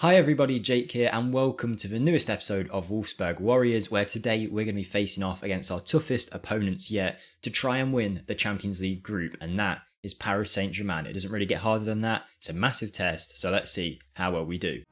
Hi everybody, Jake here and welcome to the newest episode of Wolfsburg Warriors, where today we're going to be facing off against our toughest opponents yet to try and win the Champions League group, and that is Paris Saint-Germain. It doesn't really get harder than that. It's a massive test, so let's see how well we do.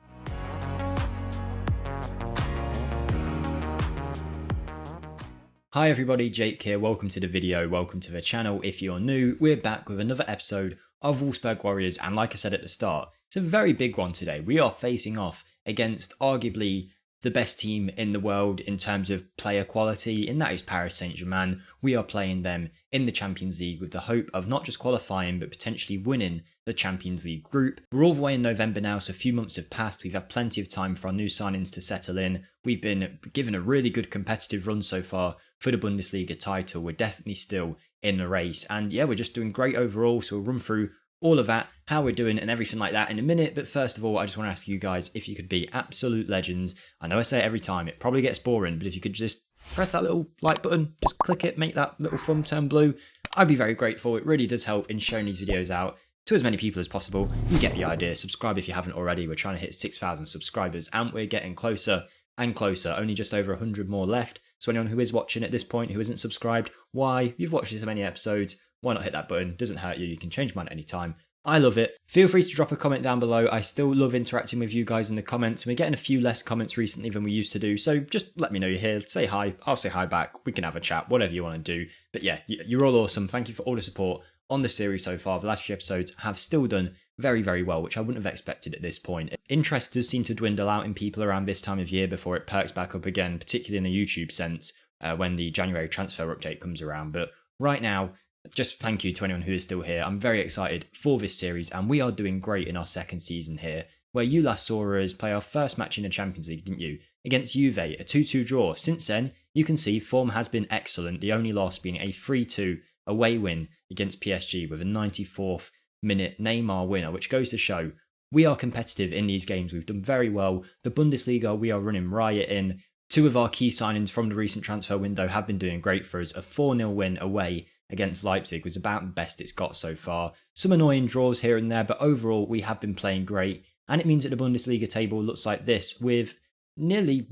Hi everybody, Jake here, welcome to the video, welcome to the channel. If you're new, we're back with another episode of Wolfsburg Warriors, and like I said at the start, it's a very big one today. We are facing off against arguably the best team in the world in terms of player quality, and that is Paris Saint-Germain. We are playing them in the Champions League with the hope of not just qualifying, but potentially winning the Champions League group. We're all the way in November now, so a few months have passed. We've had plenty of time for our new signings to settle in. We've been given a really good competitive run so far for the Bundesliga title. We're definitely still in the race, and yeah, we're just doing great overall, so we'll run through all of that, how we're doing and everything like that in a minute. But first of all, I just want to ask you guys if you could be absolute legends. I know I say it every time, it probably gets boring, but if you could just press that little like button, just click it, make that little thumb turn blue, I'd be very grateful. It really does help in sharing these videos out to as many people as possible. You get the idea. Subscribe if you haven't already. We're trying to hit 6,000 subscribers and we're getting closer and closer. Only just over 100 more left. So anyone who is watching at this point who isn't subscribed, why? You've watched so many episodes. Why not hit that button? Doesn't hurt you. You can change mine at any time. I love it. Feel free to drop a comment down below. I still love interacting with you guys in the comments. We're getting a few less comments recently than we used to do. So just let me know you're here. Say hi. I'll say hi back. We can have a chat, whatever you want to do. But yeah, you're all awesome. Thank you for all the support on the series so far. The last few episodes have still done very, very well, which I wouldn't have expected at this point. Interest does seem to dwindle out in people around this time of year before it perks back up again, particularly in the YouTube sense, when the January transfer update comes around. But right now, just thank you to anyone who is still here. I'm very excited for this series, and we are doing great in our second season here, where you last saw us play our first match in the Champions League, didn't you? Against Juve, a 2-2 draw. Since then, you can see form has been excellent, the only loss being a 3-2 away win against PSG with a 94th minute Neymar winner, which goes to show we are competitive in these games. We've done very well. The Bundesliga, we are running riot in. Two of our key signings from the recent transfer window have been doing great for us. A 4-0 win away against Leipzig was about the best it's got so far. Some annoying draws here and there, but overall we have been playing great. And it means that the Bundesliga table looks like this with nearly,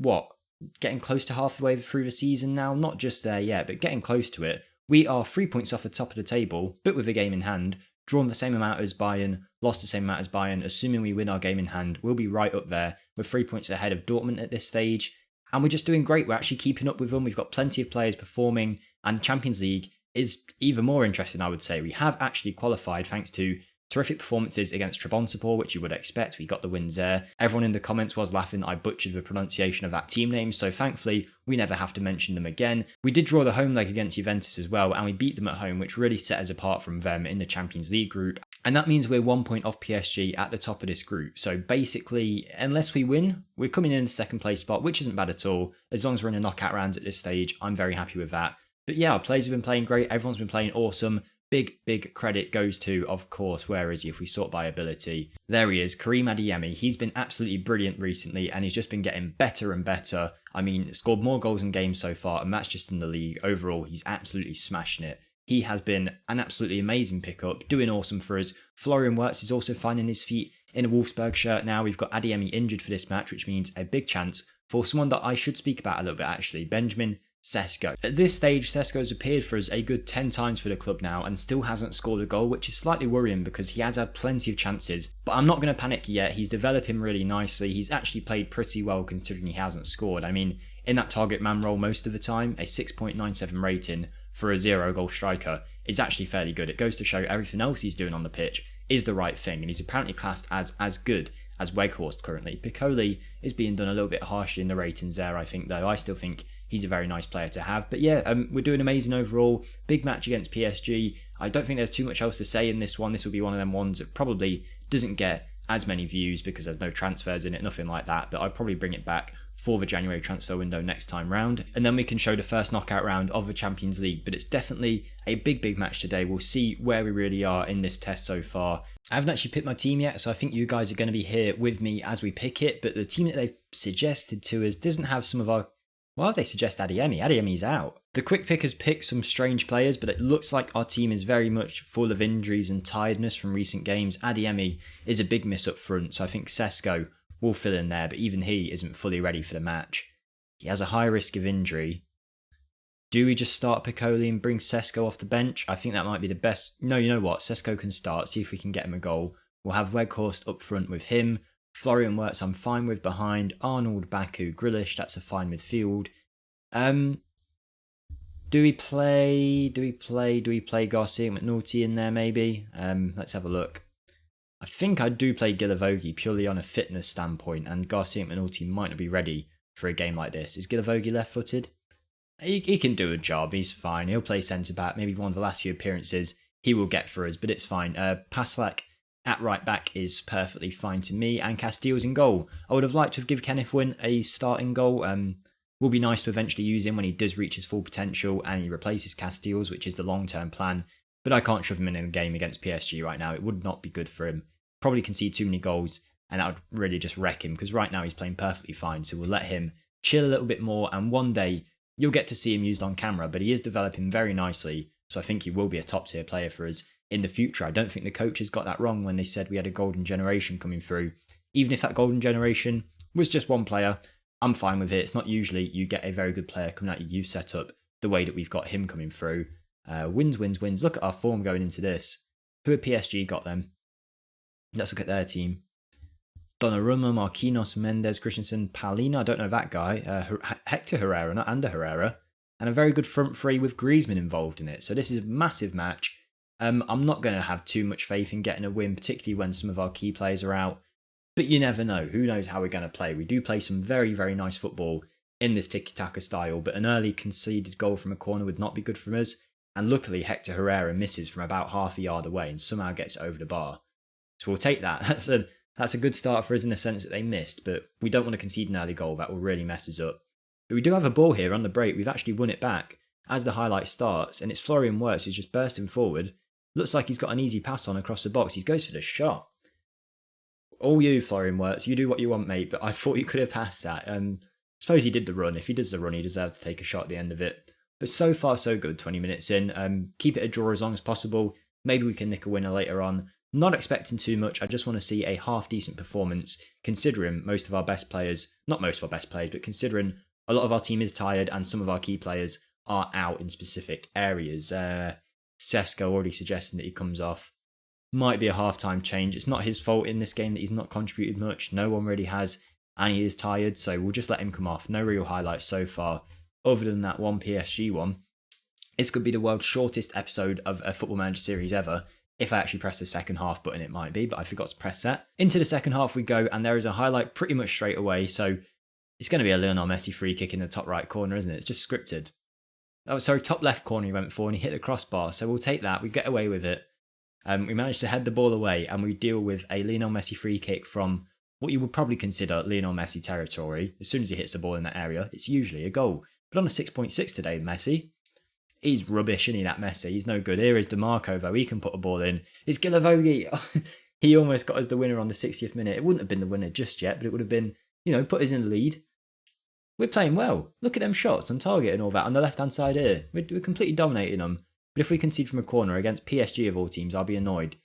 getting close to halfway through the season now. Not just there yet, but getting close to it. We are 3 points off the top of the table, but with a game in hand. Drawn the same amount as Bayern, lost the same amount as Bayern. Assuming we win our game in hand, we'll be right up there. We're 3 points ahead of Dortmund at this stage. And we're just doing great. We're actually keeping up with them. We've got plenty of players performing. And Champions League is even more interesting, I would say. We have actually qualified thanks to terrific performances against Trabzonspor, which you would expect. We got the wins there. Everyone in the comments was laughing that I butchered the pronunciation of that team name, so thankfully we never have to mention them again. We did draw the home leg against Juventus as well, and we beat them at home, which really set us apart from them in the Champions League group. And that means we're 1 point off PSG at the top of this group. So basically, unless we win, we're coming in the second place spot, which isn't bad at all. As long as we're in the knockout rounds at this stage, I'm very happy with that. But yeah, our players have been playing great. Everyone's been playing awesome. Big credit goes to, of course, where is he if we sort by ability? There he is, Karim Adeyemi. He's been absolutely brilliant recently, and he's just been getting better and better. I mean, scored more goals in games so far, and that's just in the league. Overall, he's absolutely smashing it. He has been an absolutely amazing pickup, doing awesome for us. Florian Wirtz is also finding his feet in a Wolfsburg shirt now. We've got Adeyemi injured for this match, which means a big chance for someone that I should speak about a little bit actually, Benjamin Sesko. At this stage, Sesko has appeared for us a good 10 times for the club now and still hasn't scored a goal, which is slightly worrying because he has had plenty of chances. But I'm not going to panic yet. He's developing really nicely. He's actually played pretty well considering he hasn't scored. I mean, in that target man role most of the time, a 6.97 rating for a 0-goal striker is actually fairly good. It goes to show everything else he's doing on the pitch is the right thing, and he's apparently classed as good as Weghorst currently. Piccoli is being done a little bit harshly in the ratings there, I think, though. I still think he's a very nice player to have. But yeah, we're doing amazing overall. Big match against PSG. I don't think there's too much else to say in this one. This will be one of them ones that probably doesn't get as many views because there's no transfers in it, nothing like that. But I'd probably bring it back for the January transfer window next time round. And then we can show the first knockout round of the Champions League. But it's definitely a big match today. We'll see where we really are in this test so far. I haven't actually picked my team yet, so I think you guys are going to be here with me as we pick it. But the team that they've suggested to us doesn't have some of our... Well, they suggest Adeyemi. Adeyemi's out. The quick pick has picked some strange players, but it looks like our team is very much full of injuries and tiredness from recent games. Adeyemi is a big miss up front, so I think Sesko will fill in there, but even he isn't fully ready for the match. He has a high risk of injury. Do we just start Piccoli and bring Sesko off the bench? I think that might be the best. No, you know what? Sesko can start, see if we can get him a goal. We'll have Weghorst up front with him. Florian Wirtz I'm fine with behind. Arnold, Baku, Grealish, that's a fine midfield. Do we play Garcia McNulty in there maybe? Let's have a look. I think I do play Gilavogi purely on a fitness standpoint, and Garcia McNulty might not be ready for a game like this. Is Gilavogi left-footed? He can do a job, he's fine. He'll play centre-back, maybe one of the last few appearances he will get for us, but it's fine. Paslak at right-back is perfectly fine to me, and Castile's in goal. I would have liked to have given Kenneth Wynn a starting goal. Will be nice to eventually use him when he does reach his full potential and he replaces Castiles, which is the long-term plan, but I can't shove him in a game against PSG right now. It would not be good for him. Probably concede too many goals, and that would really just wreck him, because right now he's playing perfectly fine, so we'll let him chill a little bit more, and one day you'll get to see him used on camera, but he is developing very nicely, so I think he will be a top tier player for us in the future. I don't think the coaches got that wrong when they said we had a golden generation coming through. Even if that golden generation was just one player, I'm fine with it. It's not usually you get a very good player coming out your youth setup the way that we've got him coming through. Wins. Look at our form going into this. Who have PSG got them? Let's look at their team. Donnarumma, Marquinhos, Mendes, Christensen, Paulina, I don't know that guy, Hector Herrera, not Ander Herrera, and a very good front three with Griezmann involved in it. So this is a massive match. I'm not going to have too much faith in getting a win, particularly when some of our key players are out. But you never know. Who knows how we're going to play? We do play some very, very nice football in this tiki-taka style, but an early conceded goal from a corner would not be good for us. And luckily, Hector Herrera misses from about half a yard away and somehow gets it over the bar. So we'll take that. That's a good start for us in the sense that they missed, but we don't want to concede an early goal. That will really mess us up. But we do have a ball here on the break. We've actually won it back as the highlight starts, and it's Florian Wirtz who's just bursting forward. Looks like he's got an easy pass on across the box. He goes for the shot. All you, Florian Wirtz. You do what you want, mate, but I thought you could have passed that. I suppose he did the run. If he does the run, he deserves to take a shot at the end of it. But so far, so good, 20 minutes in. Keep it a draw as long as possible. Maybe we can nick a winner later on. Not expecting too much. I just want to see a half-decent performance, considering most of our best players, not most of our best players, but considering a lot of our team is tired and some of our key players are out in specific areas. Sesko already suggesting that he comes off. Might be a half-time change. It's not his fault in this game that he's not contributed much. No one really has, and he is tired, so we'll just let him come off. No real highlights so far, other than that one PSG one. This could be the world's shortest episode of a Football Manager series ever. If I actually press the second half button, it might be, but I forgot to press that. Into the second half we go, and there is a highlight pretty much straight away, so it's going to be a Lionel Messi free kick in the top right corner, isn't it? It's just scripted. Oh, sorry, top left corner he went for, and he hit the crossbar, so we'll take that. We get away with it. We managed to head the ball away, and we deal with a Lionel Messi free kick from what you would probably consider Lionel Messi territory. As soon as he hits the ball in that area, it's usually a goal. But on a 6.6 today, Messi, he's rubbish, isn't he, that Messi? He's no good. Here is DeMarco, though. He can put a ball in. It's Gilavogi. He almost got us the winner on the 60th minute. It wouldn't have been the winner just yet, but it would have been, put us in the lead. We're playing well. Look at them shots on target and all that on the left-hand side here. We're completely dominating them. But if we concede from a corner against PSG of all teams, I'll be annoyed.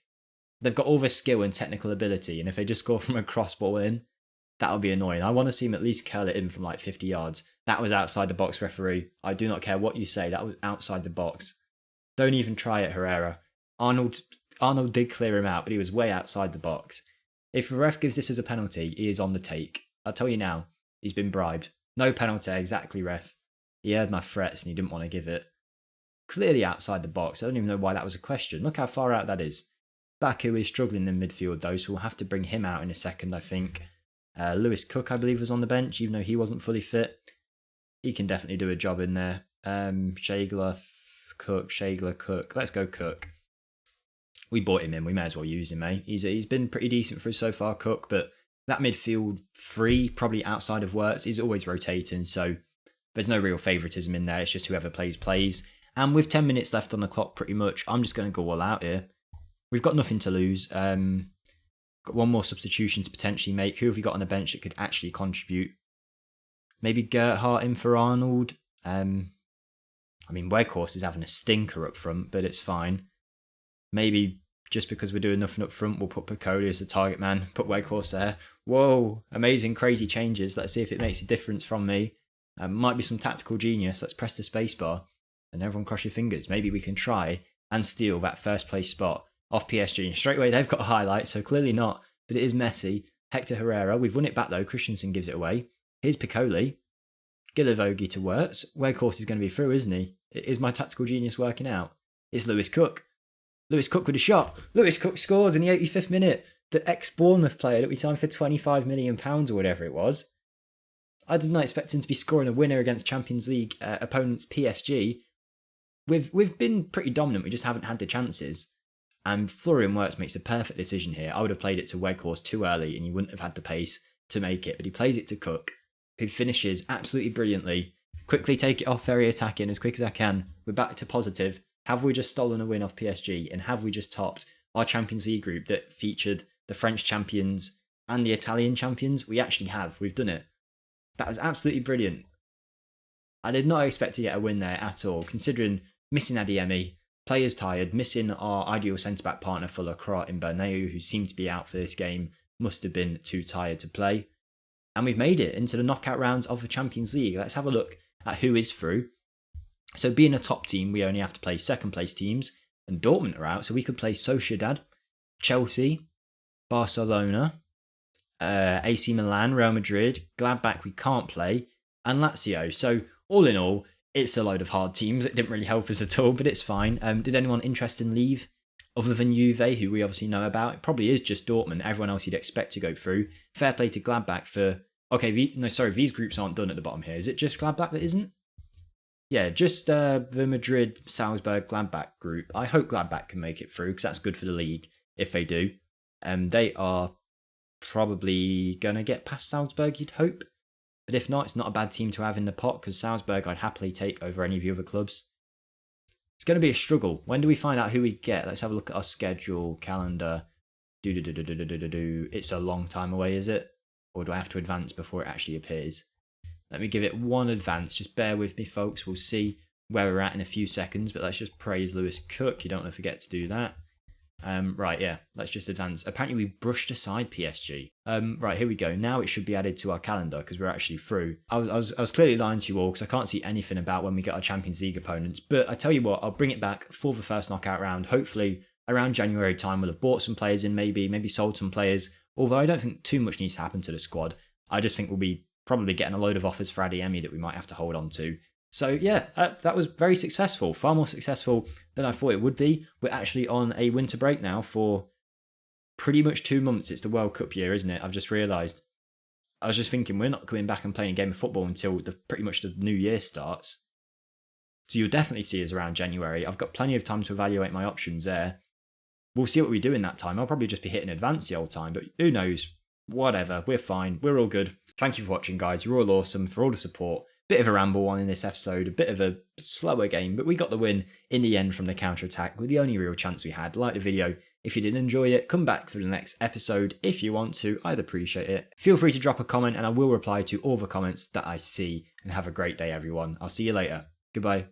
They've got all this skill and technical ability, and if they just score from a cross ball in, that'll be annoying. I want to see him at least curl it in from like 50 yards. That was outside the box, referee. I do not care what you say. That was outside the box. Don't even try it, Herrera. Arnold did clear him out, but he was way outside the box. If the ref gives this as a penalty, he is on the take. I'll tell you now, he's been bribed. No penalty, exactly, ref. He heard my threats and he didn't want to give it. Clearly outside the box. I don't even know why that was a question. Look how far out that is. Baku is struggling in midfield though, so we'll have to bring him out in a second, I think. Lewis Cook, I believe, was on the bench, even though he wasn't fully fit. He can definitely do a job in there. Shagler, Cook. Let's go Cook. We bought him in. We may as well use him, eh? He's been pretty decent for us so far, Cook, but that midfield three, probably outside of Wirtz, he's always rotating, so there's no real favouritism in there. It's just whoever plays. And with 10 minutes left on the clock, pretty much, I'm just going to go all out here. We've got nothing to lose. Got one more substitution to potentially make. Who have we got on the bench that could actually contribute? Maybe Gerhardt in for Arnold. Weghorst is having a stinker up front, but it's fine. Maybe just because we're doing nothing up front, we'll put Piccoli as the target man, put Weghorst there. Whoa, amazing, crazy changes. Let's see if it makes a difference from me. Might be some tactical genius. Let's press the spacebar and everyone cross your fingers. Maybe we can try and steal that first place spot off PSG. Straight away, they've got a highlight, so clearly not, but it is Messi. Hector Herrera. We've won it back though. Christensen gives it away. Here's Piccoli. Gilavogi to Wirtz. Weghorst is going to be through, isn't he? Is my tactical genius working out? It's Lewis Cook. Lewis Cook with a shot. Lewis Cook scores in the 85th minute. The ex-Bournemouth player that we signed for £25 million or whatever it was. I did not expect him to be scoring a winner against Champions League opponents PSG. We've been pretty dominant, we just haven't had the chances. And Florian Wirtz makes the perfect decision here. I would have played it to Weghorst too early and he wouldn't have had the pace to make it. But he plays it to Cook, who finishes absolutely brilliantly. Quickly take it off, very attacking as quick as I can. We're back to positive. Have we just stolen a win off PSG? And have we just topped our Champions League group that featured the French champions and the Italian champions? We actually have. We've done it. That was absolutely brilliant. I did not expect to get a win there at all, considering missing Adeyemi, players tired, missing our ideal centre-back partner for Lacroix in Berneu, who seemed to be out for this game, must have been too tired to play. And we've made it into the knockout rounds of the Champions League. Let's have a look at who is through. So being a top team, we only have to play second place teams, and Dortmund are out, so we could play Sociedad, Chelsea, Barcelona, AC Milan, Real Madrid, Gladbach we can't play, and Lazio. So all in all, it's a load of hard teams. It didn't really help us at all, but it's fine. Did anyone interested in leave other than Juve, who we obviously know about? It probably is just Dortmund. Everyone else you'd expect to go through. Fair play to Gladbach for... Okay, these groups aren't done at the bottom here. Is it just Gladbach that isn't? Yeah, just the Madrid, Salzburg, Gladbach group. I hope Gladbach can make it through, because that's good for the league if they do. They are probably going to get past Salzburg, you'd hope. But if not, it's not a bad team to have in the pot, because Salzburg I'd happily take over any of the other clubs. It's going to be a struggle. When do we find out who we get? Let's have a look at our schedule, calendar. It's a long time away, is it? Or do I have to advance before it actually appears? Let me give it one advance. Just bear with me, folks. We'll see where we're at in a few seconds, but let's just praise Lewis Cook. You don't want to forget to do that. Right, yeah, let's just advance. Apparently we brushed aside PSG. Right, here we go. Now it should be added to our calendar because we're actually through. I was clearly lying to you all because I can't see anything about when we get our Champions League opponents. But I tell you what, I'll bring it back for the first knockout round. Hopefully around January time we'll have bought some players in, maybe sold some players. Although I don't think too much needs to happen to the squad. I just think we'll be probably getting a load of offers for Adeyemi that we might have to hold on to. So yeah, that was very successful. Far more successful than I thought it would be. We're actually on a winter break now for pretty much 2 months. It's the World Cup year, isn't it? I've just realised. I was just thinking we're not coming back and playing a game of football until pretty much the new year starts. So you'll definitely see us around January. I've got plenty of time to evaluate my options there. We'll see what we do in that time. I'll probably just be hitting advance the whole time, but who knows? Whatever. We're fine. We're all good. Thank you for watching, guys. You're all awesome, for all the support. Bit of a ramble one in this episode, a bit of a slower game, but we got the win in the end from the counter-attack with the only real chance we had. Like the video if you did enjoy it. Come back for the next episode if you want to. I'd appreciate it. Feel free to drop a comment and I will reply to all the comments that I see. And have a great day, everyone. I'll see you later. Goodbye.